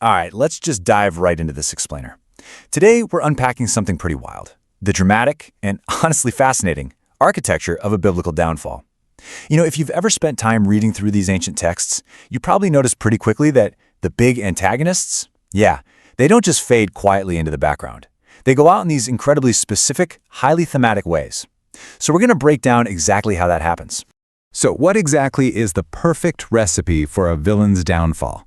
All right, let's just dive right into this explainer. Today, we're unpacking something pretty wild. The dramatic and honestly fascinating architecture of a biblical downfall. If you've ever spent time reading through these ancient texts, you probably noticed pretty quickly that the big antagonists, they don't just fade quietly into the background. They go out in these incredibly specific, highly thematic ways. So we're going to break down exactly how that happens. So what exactly is the perfect recipe for a villain's downfall?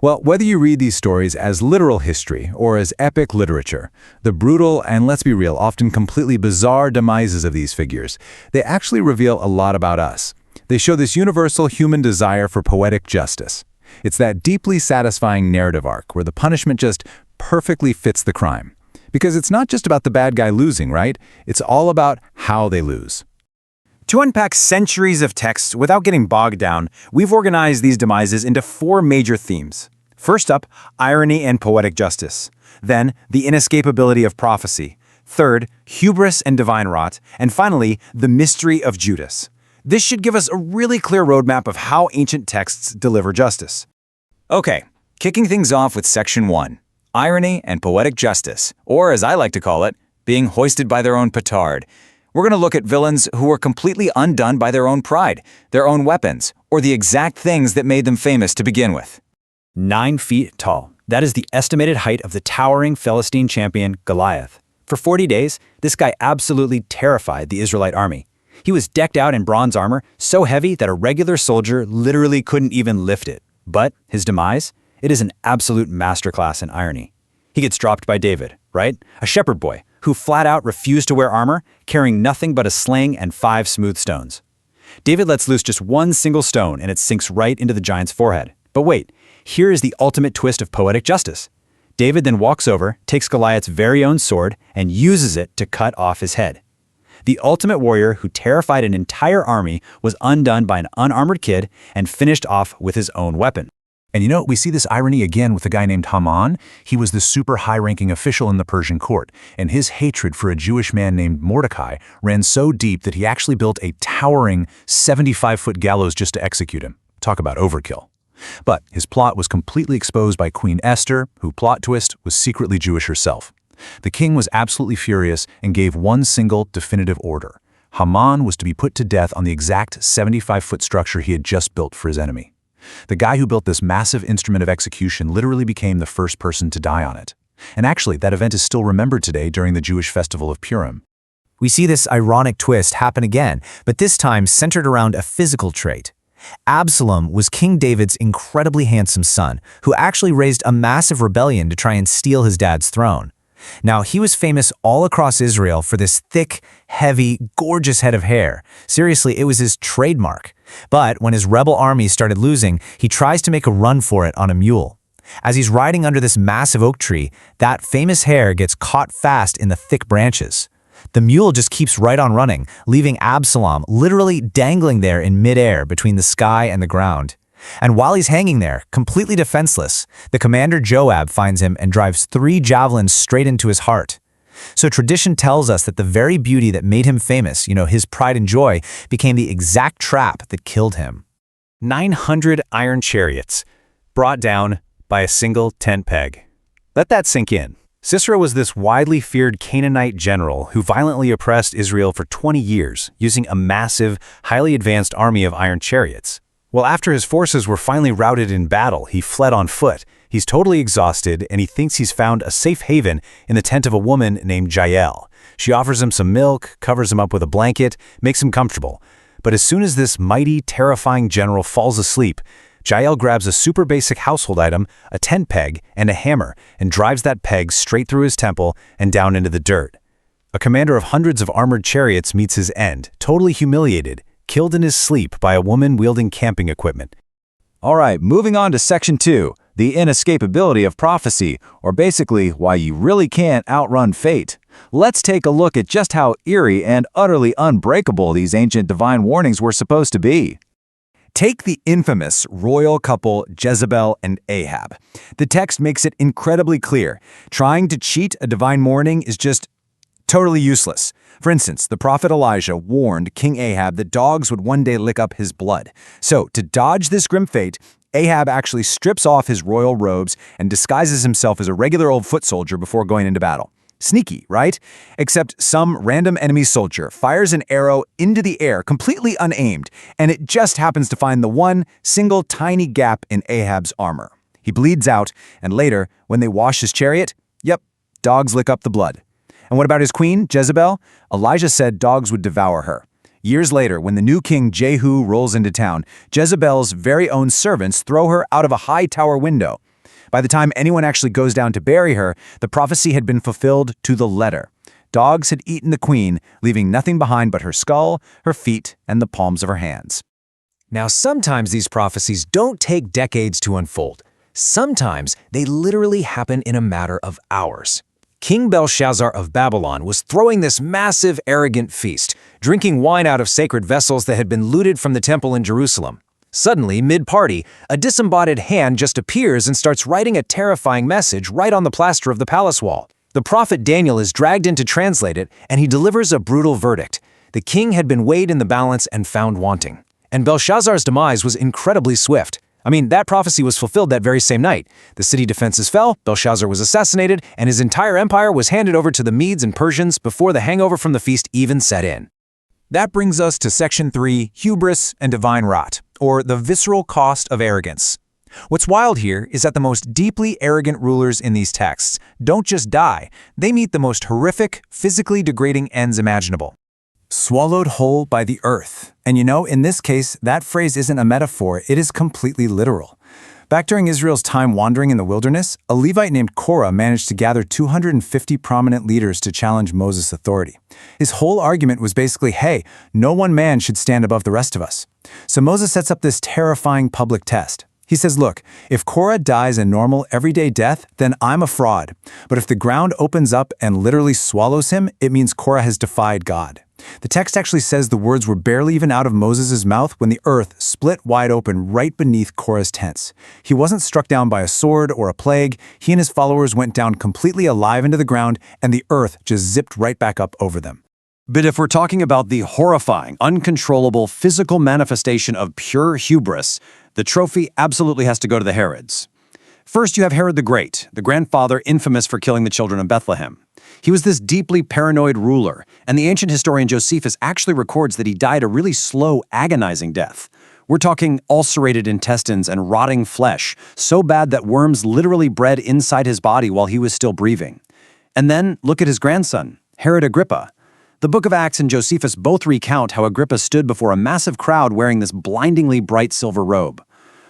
Well, whether you read these stories as literal history or as epic literature, the brutal and, let's be real, often completely bizarre demises of these figures, they actually reveal a lot about us. They show this universal human desire for poetic justice. It's that deeply satisfying narrative arc where the punishment just perfectly fits the crime. Because it's not just about the bad guy losing, right? It's all about how they lose. To unpack centuries of texts without getting bogged down, we've organized these demises into 4 major themes. First up, irony and poetic justice. Then, the inescapability of prophecy. Third, hubris and divine wrath. And finally, the mystery of Judas. This should give us a really clear roadmap of how ancient texts deliver justice. Okay, kicking things off with Section 1, irony and poetic justice, or as I like to call it, being hoisted by their own petard. We're going to look at villains who were completely undone by their own pride, their own weapons, or the exact things that made them famous to begin with. 9 feet tall. That is the estimated height of the towering Philistine champion Goliath. For 40 days, this guy absolutely terrified the Israelite army. He was decked out in bronze armor, so heavy that a regular soldier literally couldn't even lift it. But his demise? It is an absolute masterclass in irony. He gets dropped by David, right? A shepherd boy who flat out refused to wear armor, carrying nothing but a sling and 5 smooth stones. David lets loose just one single stone and it sinks right into the giant's forehead. But wait, here is the ultimate twist of poetic justice. David then walks over, takes Goliath's very own sword, and uses it to cut off his head. The ultimate warrior who terrified an entire army was undone by an unarmored kid and finished off with his own weapon. And we see this irony again with a guy named Haman. He was the super high-ranking official in the Persian court, and his hatred for a Jewish man named Mordecai ran so deep that he actually built a towering 75-foot gallows just to execute him. Talk about overkill. But his plot was completely exposed by Queen Esther, who, plot twist, was secretly Jewish herself. The king was absolutely furious and gave one single definitive order. Haman was to be put to death on the exact 75-foot structure he had just built for his enemy. The guy who built this massive instrument of execution literally became the first person to die on it. And actually, that event is still remembered today during the Jewish festival of Purim. We see this ironic twist happen again, but this time centered around a physical trait. Absalom was King David's incredibly handsome son, who actually raised a massive rebellion to try and steal his dad's throne. Now, he was famous all across Israel for this thick, heavy, gorgeous head of hair. Seriously, it was his trademark. But when his rebel army started losing, he tries to make a run for it on a mule. As he's riding under this massive oak tree, that famous hair gets caught fast in the thick branches. The mule just keeps right on running, leaving Absalom literally dangling there in midair between the sky and the ground. And while he's hanging there, completely defenseless, the commander Joab finds him and drives 3 javelins straight into his heart. So tradition tells us that the very beauty that made him famous, his pride and joy, became the exact trap that killed him. 900 iron chariots, brought down by a single tent peg. Let that sink in. Sisera was this widely feared Canaanite general who violently oppressed Israel for 20 years, using a massive, highly advanced army of iron chariots. Well, after his forces were finally routed in battle, he fled on foot. He's totally exhausted, and he thinks he's found a safe haven in the tent of a woman named Jael. She offers him some milk, covers him up with a blanket, makes him comfortable. But as soon as this mighty, terrifying general falls asleep, Jael grabs a super basic household item, a tent peg, and a hammer, and drives that peg straight through his temple and down into the dirt. A commander of hundreds of armored chariots meets his end, totally humiliated, killed in his sleep by a woman wielding camping equipment. All right, moving on to Section 2, the inescapability of prophecy, or basically why you really can't outrun fate. Let's take a look at just how eerie and utterly unbreakable these ancient divine warnings were supposed to be. Take the infamous royal couple Jezebel and Ahab. The text makes it incredibly clear. Trying to cheat a divine warning is just totally useless. For instance, the prophet Elijah warned King Ahab that dogs would one day lick up his blood. So, to dodge this grim fate, Ahab actually strips off his royal robes and disguises himself as a regular old foot soldier before going into battle. Sneaky, right? Except some random enemy soldier fires an arrow into the air completely unaimed, and it just happens to find the one single tiny gap in Ahab's armor. He bleeds out, and later, when they wash his chariot, yep, dogs lick up the blood. And what about his queen, Jezebel? Elijah said dogs would devour her. Years later, when the new king Jehu rolls into town, Jezebel's very own servants throw her out of a high tower window. By the time anyone actually goes down to bury her, the prophecy had been fulfilled to the letter. Dogs had eaten the queen, leaving nothing behind but her skull, her feet, and the palms of her hands. Now, sometimes these prophecies don't take decades to unfold. Sometimes they literally happen in a matter of hours. King Belshazzar of Babylon was throwing this massive, arrogant feast, drinking wine out of sacred vessels that had been looted from the temple in Jerusalem. Suddenly, mid-party, a disembodied hand just appears and starts writing a terrifying message right on the plaster of the palace wall. The prophet Daniel is dragged in to translate it, and he delivers a brutal verdict. The king had been weighed in the balance and found wanting. And Belshazzar's demise was incredibly swift. That prophecy was fulfilled that very same night. The city defenses fell, Belshazzar was assassinated, and his entire empire was handed over to the Medes and Persians before the hangover from the feast even set in. That brings us to Section 3, Hubris and Divine Rot, or the visceral cost of arrogance. What's wild here is that the most deeply arrogant rulers in these texts don't just die, they meet the most horrific, physically degrading ends imaginable. Swallowed whole by the earth. And in this case, that phrase isn't a metaphor, it is completely literal. Back during Israel's time wandering in the wilderness, a Levite named Korah managed to gather 250 prominent leaders to challenge Moses' authority. His whole argument was basically, hey, no one man should stand above the rest of us. So Moses sets up this terrifying public test. He says, look, if Korah dies a normal, everyday death, then I'm a fraud. But if the ground opens up and literally swallows him, it means Korah has defied God. The text actually says the words were barely even out of Moses' mouth when the earth split wide open right beneath Korah's tents. He wasn't struck down by a sword or a plague. He and his followers went down completely alive into the ground, and the earth just zipped right back up over them. But if we're talking about the horrifying, uncontrollable physical manifestation of pure hubris, the trophy absolutely has to go to the Herods. First, you have Herod the Great, the grandfather infamous for killing the children of Bethlehem. He was this deeply paranoid ruler, and the ancient historian Josephus actually records that he died a really slow, agonizing death. We're talking ulcerated intestines and rotting flesh, so bad that worms literally bred inside his body while he was still breathing. And then look at his grandson, Herod Agrippa. The Book of Acts and Josephus both recount how Agrippa stood before a massive crowd wearing this blindingly bright silver robe.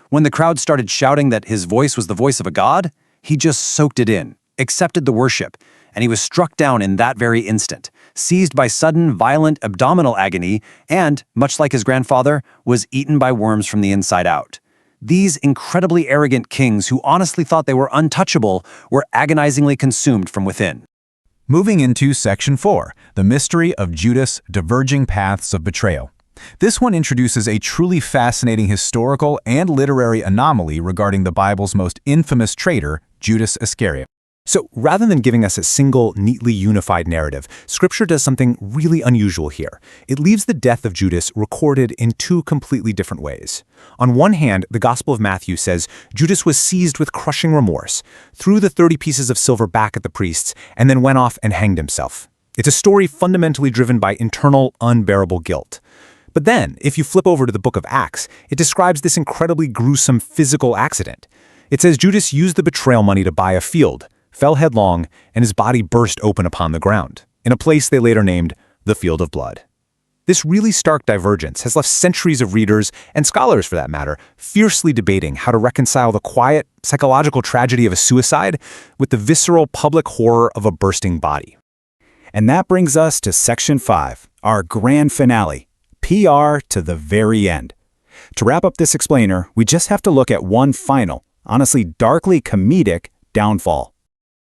When the crowd started shouting that his voice was the voice of a god, he just soaked it in, accepted the worship, and he was struck down in that very instant, seized by sudden, violent abdominal agony, and, much like his grandfather, was eaten by worms from the inside out. These incredibly arrogant kings who honestly thought they were untouchable were agonizingly consumed from within. Moving into Section 4, the mystery of Judas' diverging paths of betrayal. This one introduces a truly fascinating historical and literary anomaly regarding the Bible's most infamous traitor, Judas Iscariot. So rather than giving us a single, neatly unified narrative, Scripture does something really unusual here. It leaves the death of Judas recorded in two completely different ways. On one hand, the Gospel of Matthew says Judas was seized with crushing remorse, threw the 30 pieces of silver back at the priests, and then went off and hanged himself. It's a story fundamentally driven by internal, unbearable guilt. But then, if you flip over to the book of Acts, it describes this incredibly gruesome physical accident. It says Judas used the betrayal money to buy a field, fell headlong, and his body burst open upon the ground, in a place they later named the Field of Blood. This really stark divergence has left centuries of readers, and scholars for that matter, fiercely debating how to reconcile the quiet, psychological tragedy of a suicide with the visceral public horror of a bursting body. And that brings us to Section 5, our grand finale, PR to the very end. To wrap up this explainer, we just have to look at one final, honestly darkly comedic, downfall.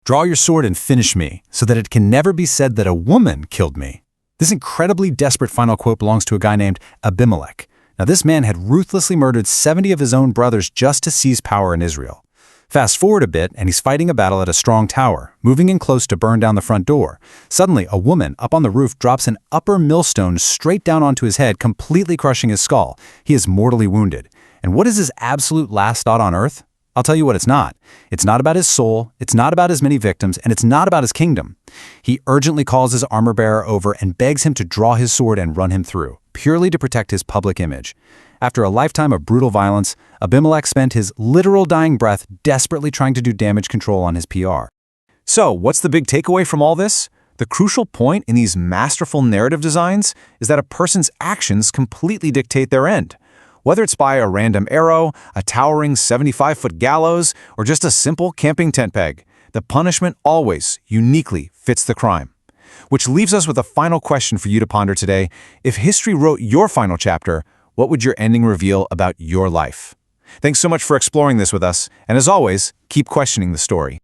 Draw your sword and finish me, so that it can never be said that a woman killed me. This incredibly desperate final quote belongs to a guy named Abimelech. Now, this man had ruthlessly murdered 70 of his own brothers just to seize power in Israel. Fast forward a bit, and he's fighting a battle at a strong tower, moving in close to burn down the front door. Suddenly, a woman up on the roof drops an upper millstone straight down onto his head, completely crushing his skull. He is mortally wounded. And what is his absolute last thought on earth? I'll tell you what it's not. It's not about his soul, it's not about his many victims, and it's not about his kingdom. He urgently calls his armor-bearer over and begs him to draw his sword and run him through, purely to protect his public image. After a lifetime of brutal violence, Abimelech spent his literal dying breath desperately trying to do damage control on his PR. So, what's the big takeaway from all this? The crucial point in these masterful narrative designs is that a person's actions completely dictate their end. Whether it's by a random arrow, a towering 75-foot gallows, or just a simple camping tent peg, the punishment always uniquely fits the crime. Which leaves us with a final question for you to ponder today. If history wrote your final chapter, what would your ending reveal about your life? Thanks so much for exploring this with us, and as always, keep questioning the story.